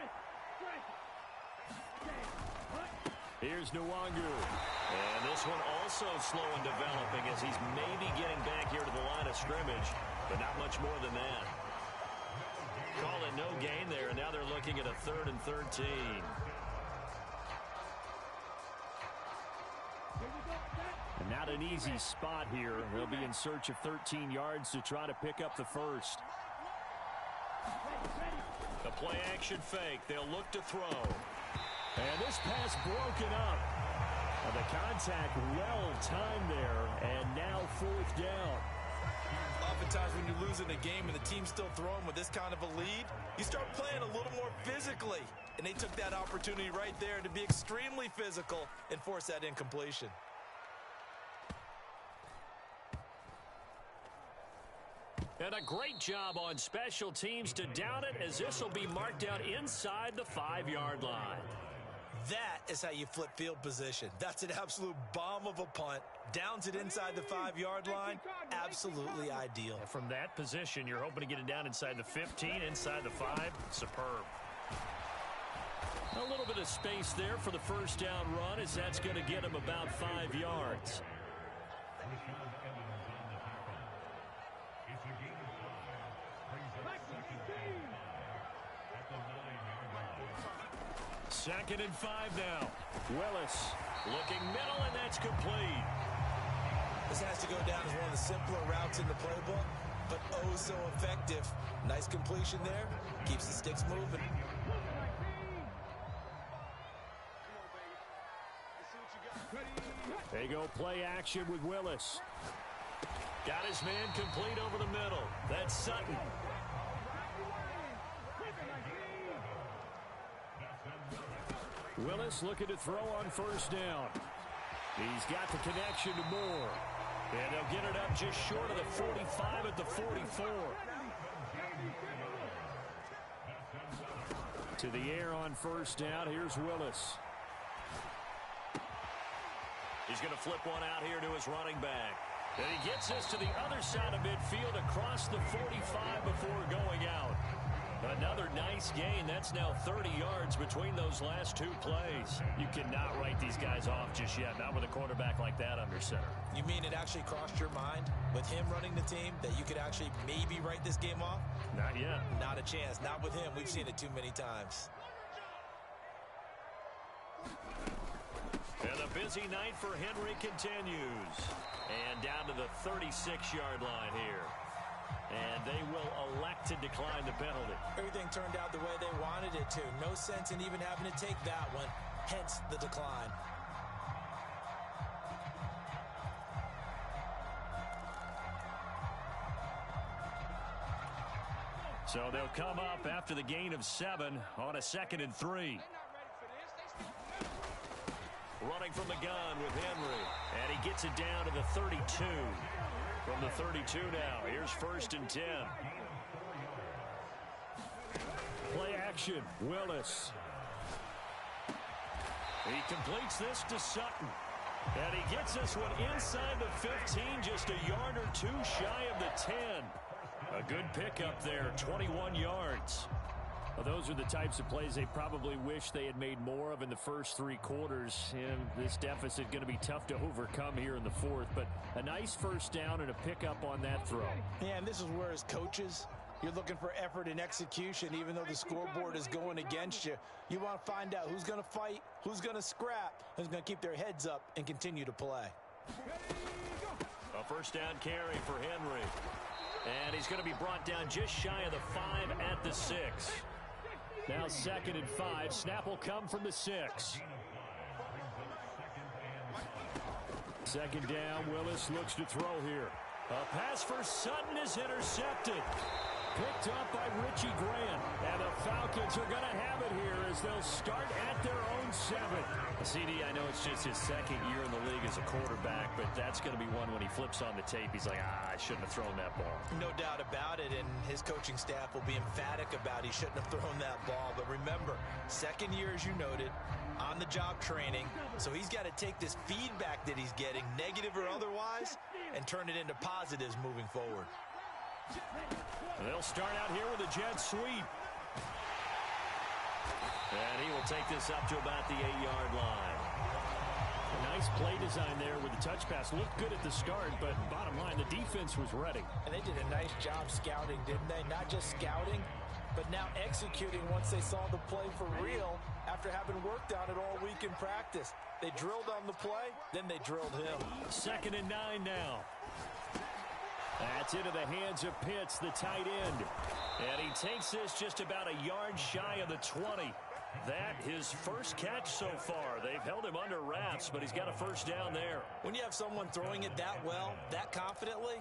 Here's Nwangu. And this one also slow in developing as he's maybe getting back here to the line of scrimmage, but not much more than that. Call it no gain there, and now they're looking at a 3rd and 13. And not an easy spot here. They'll be in search of 13 yards to try to pick up the first. The play action fake. They'll look to throw. And this pass broken up. And the contact well timed there. And now 4th down. Oftentimes when you're losing a game and the team's still throwing with this kind of a lead, you start playing a little more physically. And they took that opportunity right there to be extremely physical and force that incompletion. And a great job on special teams to down it, as this will be marked down inside the 5-yard line. That is how you flip field position. That's an absolute bomb of a punt. Downs it inside the 5-yard line. Absolutely ideal. From that position, you're hoping to get it down inside the 15, inside the 5. Superb. A little bit of space there for the first down run, as that's going to get him about 5 yards. Second and 5 now. Willis looking middle, and that's complete. This has to go down as one of the simpler routes in the playbook, but oh so effective. Nice completion there. Keeps the sticks moving. They go play action with Willis. Got his man complete over the middle. That's Sutton. Willis looking to throw on first down. He's got the connection to Moore. And they'll get it up just short of the 45 at the 44. To the air on first down. Here's Willis. He's going to flip one out here to his running back. And he gets this to the other side of midfield across the 45 before going out. Another nice gain. That's now 30 yards between those last two plays. You cannot write these guys off just yet, not with a quarterback like that under center. You mean it actually crossed your mind with him running the team that you could actually maybe write this game off? Not yet. Not a chance. Not with him. We've seen it too many times. And a busy night for Henry continues. And down to the 36-yard line here. And they will elect to decline the penalty. Everything turned out the way they wanted it to. No sense in even having to take that one. Hence the decline. So they'll come up after the gain of 7 on a 2nd and 3. Running from the gun with Henry. And he gets it down to the 32. From the 32 now. Here's 1st and 10. Play action. Willis. He completes this to Sutton. And he gets this one inside the 15, just a yard or two shy of the 10. A good pickup there, 21 yards. Well, those are the types of plays they probably wish they had made more of in the first 3 quarters. And this deficit going to be tough to overcome here in the 4th. But a nice first down and a pickup on that throw. Yeah, and this is where as coaches, you're looking for effort and execution. Even though the scoreboard is going against you, you want to find out who's going to fight, who's going to scrap, who's going to keep their heads up and continue to play. A first down carry for Henry. And he's going to be brought down just shy of the 5 at the 6. Now 2nd and 5. Snap will come from the 6. 2nd down. Willis looks to throw here. A pass for Sutton is intercepted. Picked up by Richie Grant. And the Falcons are going to have it here as they'll start at their own 7. CD, I know it's just his 2nd year in the league as a quarterback, but that's going to be one when he flips on the tape. He's like, I shouldn't have thrown that ball. No doubt about it, and his coaching staff will be emphatic about he shouldn't have thrown that ball. But remember, 2nd year, as you noted, on-the-job training. So he's got to take this feedback that he's getting, negative or otherwise, and turn it into positives moving forward. They'll start out here with a jet sweep. And he will take this up to about the 8-yard line. A nice play design there with the touch pass. Looked good at the start, but bottom line, the defense was ready. And they did a nice job scouting, didn't they? Not just scouting, but now executing once they saw the play for real after having worked on it all week in practice. They drilled on the play, then they drilled him. 2nd and 9 now. That's into the hands of Pitts, the tight end. And he takes this just about a yard shy of the 20. That his first catch so far. They've held him under wraps, but he's got a first down there. When you have someone throwing it that well, that confidently,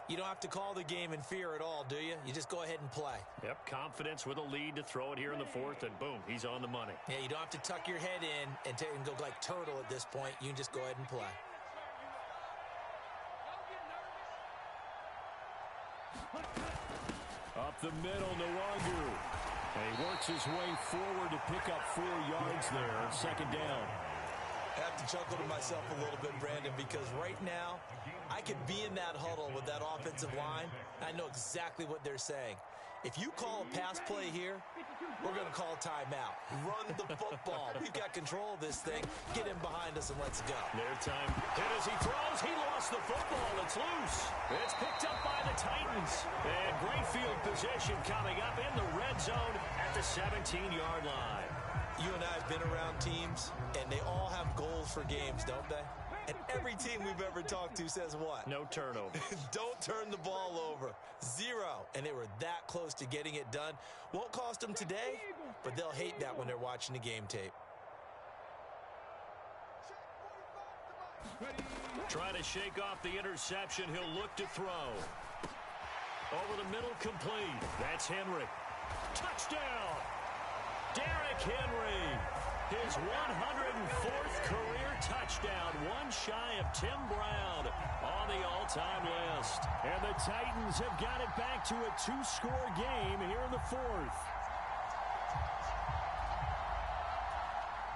you don't have to call the game in fear at all, do you? You just go ahead and play. Yep, confidence with a lead to throw it here in the 4th, and boom, he's on the money. Yeah, you don't have to tuck your head in and go like turtle at this point. You can just go ahead and play. Up the middle, Nwangu. And he works his way forward to pick up 4 yards there. 2nd down. I have to chuckle to myself a little bit, Brandon, because right now I could be in that huddle with that offensive line. I know exactly what they're saying. If you call a pass play here, we're going to call timeout. Run the football. We've got control of this thing. Get him behind us and let's go. Their time hit as he throws. He lost the football. It's loose. It's picked up by the Titans. And great field position coming up in the red zone at the 17-yard line. You and I have been around teams, and they all have goals for games, don't they? And every team we've ever talked to says what? No turnover. Don't turn the ball over. 0. And they were that close to getting it done. Won't cost them today, but they'll hate that when they're watching the game tape. Trying to shake off the interception. He'll look to throw. Over the middle, complete. That's Henry. Touchdown! Derrick Henry, his 104th career touchdown, one shy of Tim Brown on the all-time list. And the Titans have got it back to a 2-score game here in the 4th.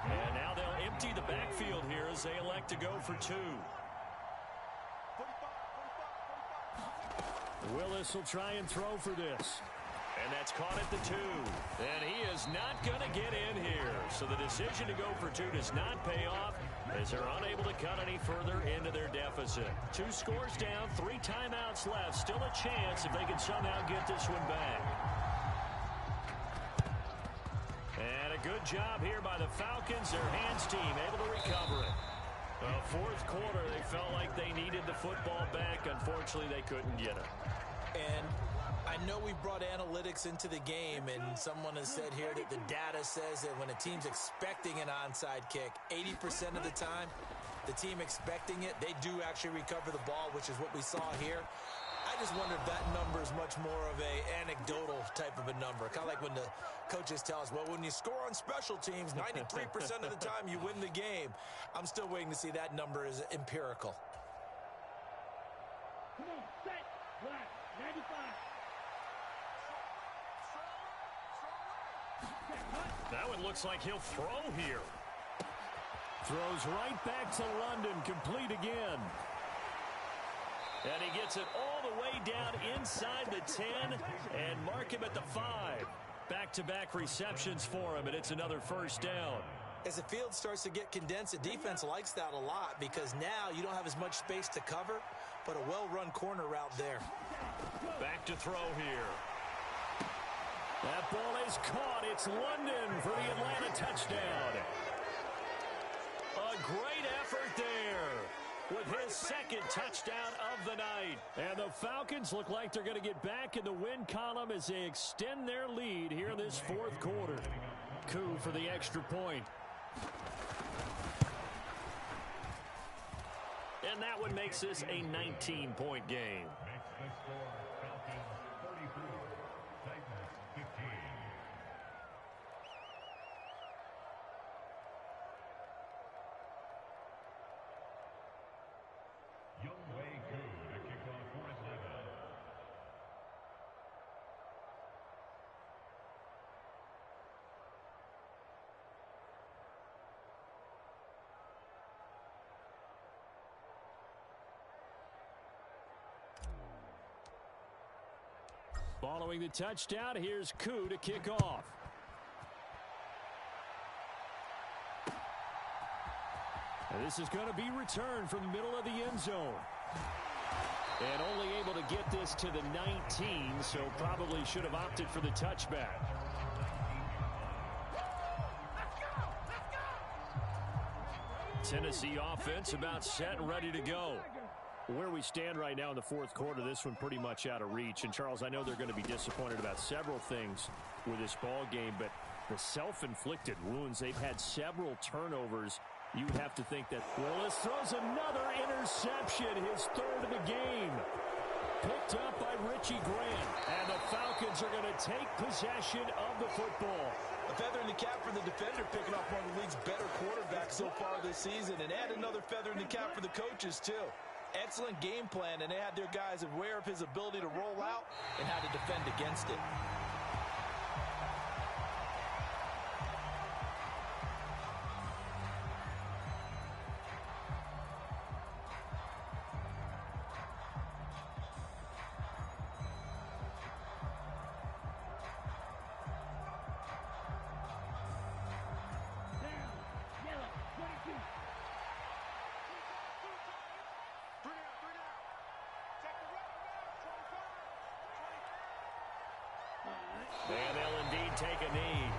And now they'll empty the backfield here as as they elect to go for two. Willis will try and throw for this. And that's caught at the 2. And he is not going to get in here. So the decision to go for 2 does not pay off as they're unable to cut any further into their deficit. 2 scores down, 3 timeouts left. Still a chance if they can somehow get this one back. And a good job here by the Falcons. Their hands team able to recover it. Fourth quarter, they felt like they needed the football back. Unfortunately, they couldn't get it. And I know we brought analytics into the game, and someone has said here that the data says that when a team's expecting an onside kick, 80% of the time, the team expecting it, they do actually recover the ball, which is what we saw here. I just wonder if that number is much more of a anecdotal type of a number. Kind of like when the coaches tell us, well, when you score on special teams, 93% of the time you win the game. I'm still waiting to see that number is empirical. Come on, set, black, 95. That one looks like he'll throw here. Throws right back to London, complete again. And he gets it all the way down inside the 10 and mark him at the 5. Back-to-back receptions for him, and it's another first down. As the field starts to get condensed, the defense likes that a lot because now you don't have as much space to cover, but a well-run corner route there. Back to throw here. That ball is caught. It's London for the Atlanta touchdown. A great effort there with his second touchdown of the night. And the Falcons look like they're going to get back in the win column as they extend their lead here in this fourth quarter. Coup for the extra point. And that one makes this a 19-point game. Following the touchdown, here's Coup to kick off. And this is going to be returned from the middle of the end zone. And only able to get this to the 19, so probably should have opted for the touchback. Tennessee offense about set and ready to go. Where we stand right now in the fourth quarter, this one pretty much out of reach. And, Charles, I know they're going to be disappointed about several things with this ball game, but the self-inflicted wounds, they've had several turnovers. You have to think that Willis throws another interception, his third of the game. Picked up by Richie Grant. And the Falcons are going to take possession of the football. A feather in the cap for the defender, picking off one of the league's better quarterbacks so far this season. And add another feather in the cap for the coaches, too. Excellent game plan, and they had their guys aware of his ability to roll out and how to defend against it. And they'll indeed take a knee.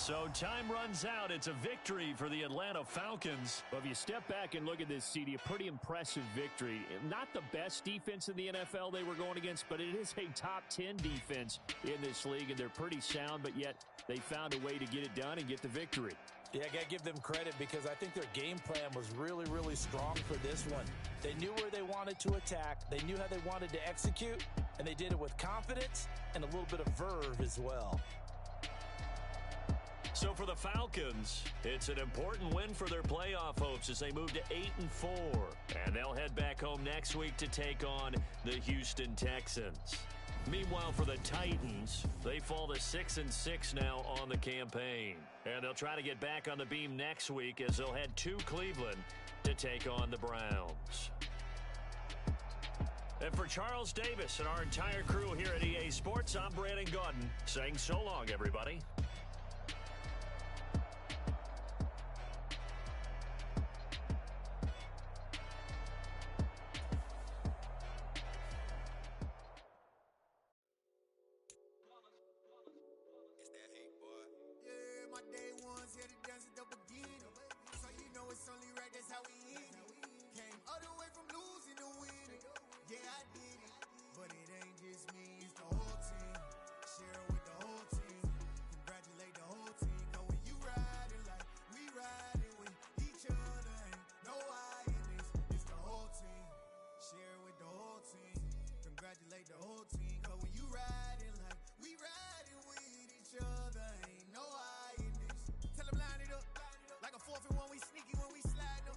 So time runs out. It's a victory for the Atlanta Falcons. But if you step back and look at this, CD, a pretty impressive victory. Not the best defense in the NFL they were going against, but it is a top 10 defense in this league, and they're pretty sound, but yet they found a way to get it done and get the victory. Yeah, I got to give them credit because I think their game plan was really, really strong for this one. They knew where they wanted to attack. They knew how they wanted to execute, and they did it with confidence and a little bit of verve as well. So for the Falcons, it's an important win for their playoff hopes as they move to 8-4. And they'll head back home next week to take on the Houston Texans. Meanwhile, for the Titans, they fall to 6-6 now on the campaign. And they'll try to get back on the beam next week as they'll head to Cleveland to take on the Browns. And for Charles Davis and our entire crew here at EA Sports, I'm Brandon Gaudin saying so long, everybody. Here to dance at the beginning. So you know it's only right, that's how we end it. Came all the way from losing to winning. Yeah, I did it. But it ain't just me, it's the whole team. Share it with the whole team. Congratulate the whole team. Cause when you riding like we riding with each other, ain't no I in this. It's the whole team. Share it with the whole team. Congratulate the whole team. Cause when you riding like we riding with each other, ain't no I in this. Tell them line it up. Like a 4th and 1, we sneaky when we slide up.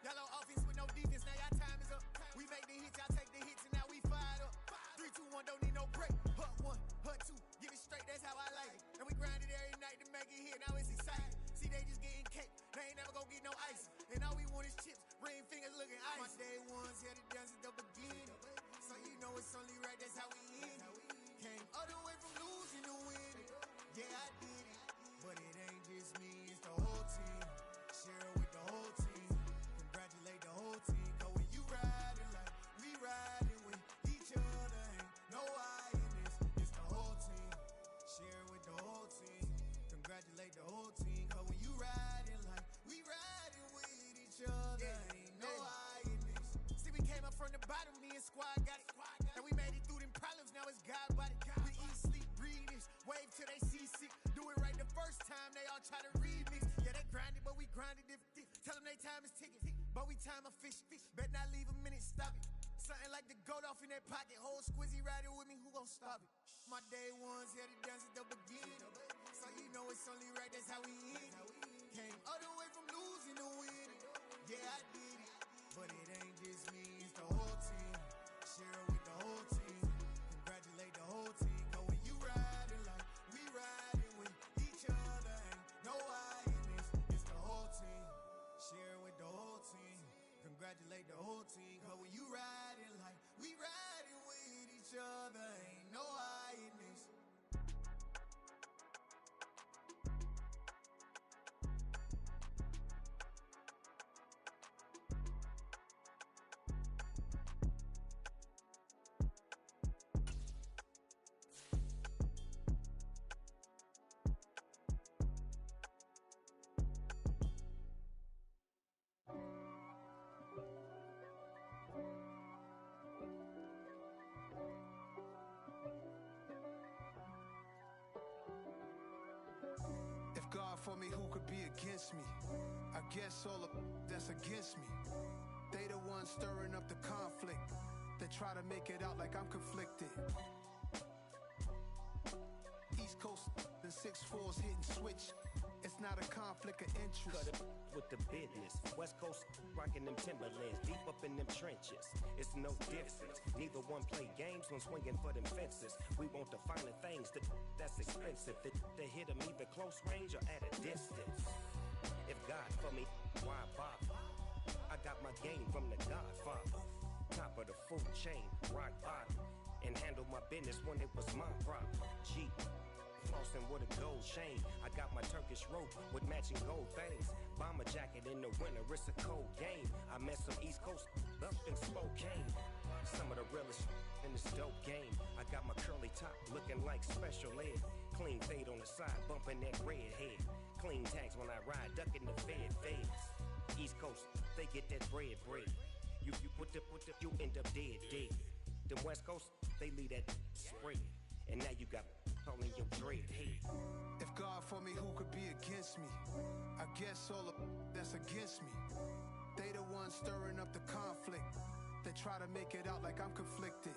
Yellow offense with no defense, now y'all time is up. We make the hits, y'all take the hits, and now we fired up. 3, 2, 1, don't need no break. Hut 1, hut 2, give it straight, that's how I like it. And we grind it every night to make it hit, now it's exciting. See, they just getting cake, they ain't never gonna get no ice. And all we want is chips, ring fingers looking ice. My day ones here to dance at the beginning. So you know it's only right, that's how we end it. Came all the way from losing to winning. Yeah, I did it. But it ain't just me, it's the whole team. Share it with the whole team. Congratulate the whole team. Cause when you riding like we riding with each other, ain't no I in this. It's the whole team. Share it with the whole team. Congratulate the whole team. Cause when you riding like we riding with each other, ain't no I in this. See, we came up from the bottom, me and squad got it. And we made it through them problems, now it's God body. We eat, sleep, breathe this. Wave till they see sick. Do it right the first time, they all try to remix. Yeah, they grinded, but we grinded different. Tell them they time is ticking, but we time a fish. Bet not leave a minute, stop it. Something like the goat off in that pocket. Whole squizzy riding with me, who gon' stop it? My day ones here to dance at the beginning. So you know it's only right, that's how we end it. Came all the way from losing to winning. Yeah, I did it. But it ain't just me, it's the whole team. Share it with the whole team. Congratulate the whole team. Cause when you riding like we riding with each other, ain't no I in this. It's the whole team. Share it with the whole team. Congratulate the whole team. Cause when you riding like we riding with each other, ain't no I in this. God for me, who could be against me? I guess all of that's against me. They the ones stirring up the conflict. They try to make it out like I'm conflicted. East Coast, the 6'4's hitting switch. It's not a conflict of interest. Cut it with the business. West Coast rocking them Timberlands, deep up in them trenches. It's no difference. Neither one play games when swinging for them fences. We want the finer things that's expensive. That hit them either close range or at a distance. If God for me, why bother? I got my game from the Godfather. Top of the food chain, rock bottom. And handle my business when it was my problem. G. Flossing with a gold chain. I got my Turkish rope with matching gold things. Bomber jacket in the winter, it's a cold game. I met some East Coast up in Spokane. Some of the realest in this dope game. I got my curly top looking like special ed. Clean fade on the side, bumping that red head. Clean tags when I ride, ducking the feds. East Coast, they get that bread. You put the, you end up dead. Then West Coast, they leave that spread. and now you got all in your dread head. If God for me, who could be against me? I guess all of that's against me. They the ones stirring up the conflict. They try to make it out like I'm conflicted.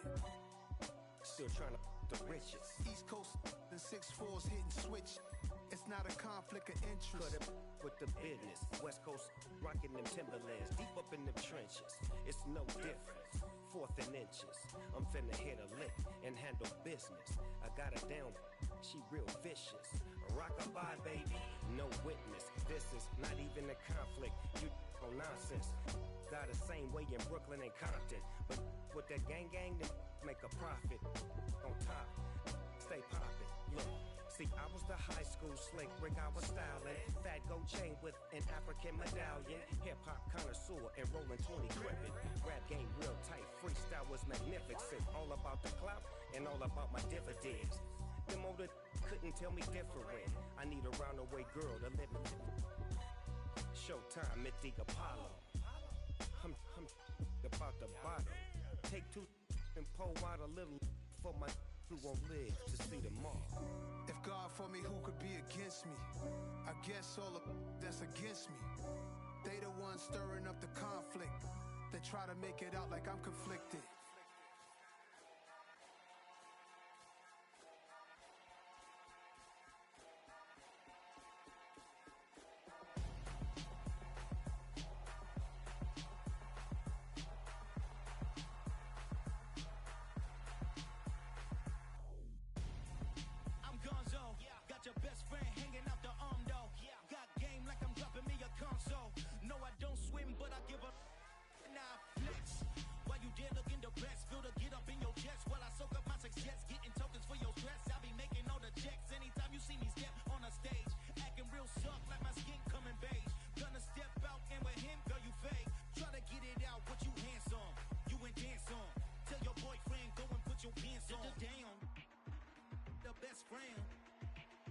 Still trying to the riches. East Coast and 6'4s hitting switch. It's not a conflict of interest. Cut up with the business. West Coast rocking them Timberlands. Deep up in them trenches. It's no different. Fourth and inches. I'm finna hit a lick and handle business. I got her down. She real vicious. Rock-a-bye, baby. No witness. This is not even a conflict. You on nonsense. Got the same way in Brooklyn and Compton. But with that gang, then make a profit. On top. Stay poppin'. Look. See, I was the high school slick Rick, I was styling. Fat gold chain with an African medallion. Hip-hop connoisseur and rolling 20 gripping. Rap game real tight, freestyle was magnificent. All about the clout and all about my dividends. Them older couldn't tell me different. I need a roundaway girl to live in. Showtime at the Apollo. I'm about the bottom. Take two and pour out a little for my who won't live to see tomorrow. If God for me, who could be against me? I guess all of that's against me. They the ones stirring up the conflict. They try to make it out like I'm conflicted.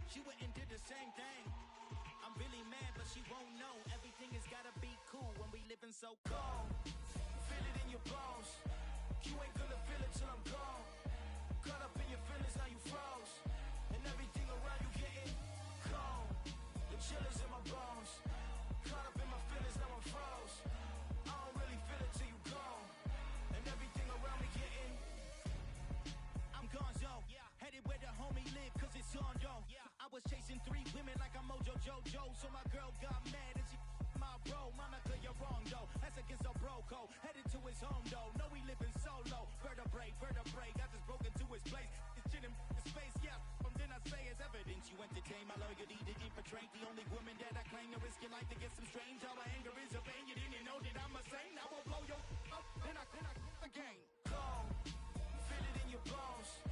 She went and did the same thing. I'm really mad, but she won't know. Everything has gotta be cool when we living so cold. Feel it in your bones. You ain't gonna feel it till I'm gone. Caught up in your feelings, now you froze. And everything around you getting cold. The chill is in my bones. Caught up in my feelings, now I'm froze. I don't really feel it till you gone. And everything around me getting I'm gonzo. Headed where the homie live, cause it's on though. I was chasing 3 women like I'm Mojo Jojo. So my girl got mad and she my bro. Monica, you're wrong though. That's against a bro code. Headed to his home though. No, we living solo. Vertebrae. Got just broken to his place. It's shit in space, yeah. From then I say it's evidence. You entertain my loyalty to infiltrate. The only woman that I claim to risk your life to get some strange. All my anger is a pain. You didn't know that I'm a saint. I will blow your up. Then I again. Cold. Feel it in your bones.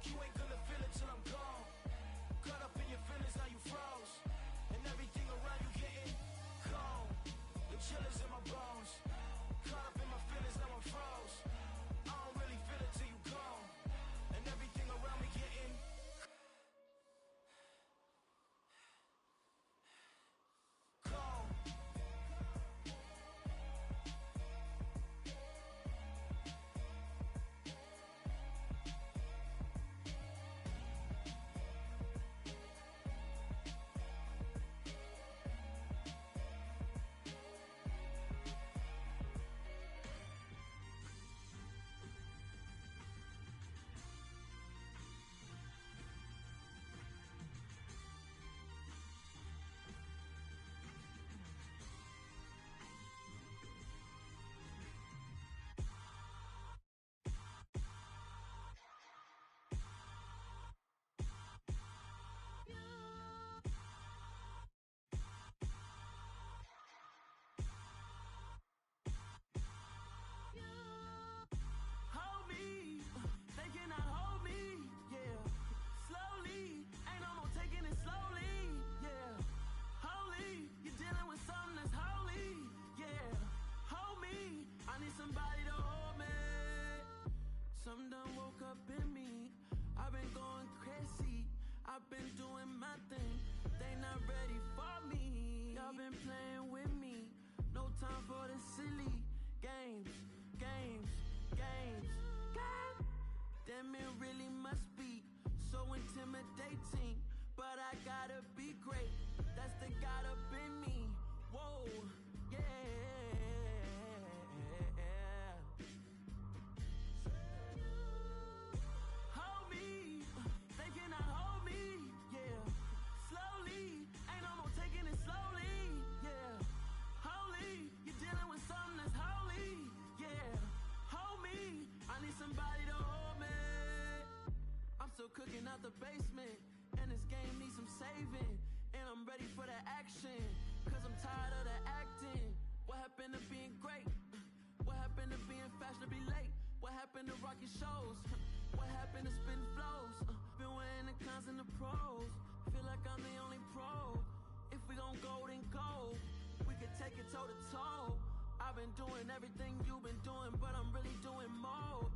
You ain't gonna feel it till I'm gone. Caught up in your feelings, now you froze. And everything around you getting cold. The chill is in my bones. Caught up in my feelings, now I'm froze. I don't really feel it till you gone. And everything around me getting cold. Something done woke up in me. I've been going crazy. I've been doing my thing. They not ready for me. Y'all been playing with me. No time for the silly games. God damn, it really must be so intimidating, but I gotta be great. That's the God up in me. Whoa, yeah. Hold me, they cannot hold me, yeah. Slowly, ain't no more taking it slowly, yeah. Holy, you're dealing with something that's holy, yeah. Hold me, I need somebody to hold me. I'm still cooking out the basement, and this game needs some saving. And I'm ready for the action, cause I'm tired of the acting. What happened to being great? What happened to being fashionably late? What happened to rocking shows? What happened to spitting flows? Been weighing the cons and the pros. Feel like I'm the only pro. If we gon' go, then go. We could take it toe to toe. I've been doing everything you've been doing, but I'm really doing more.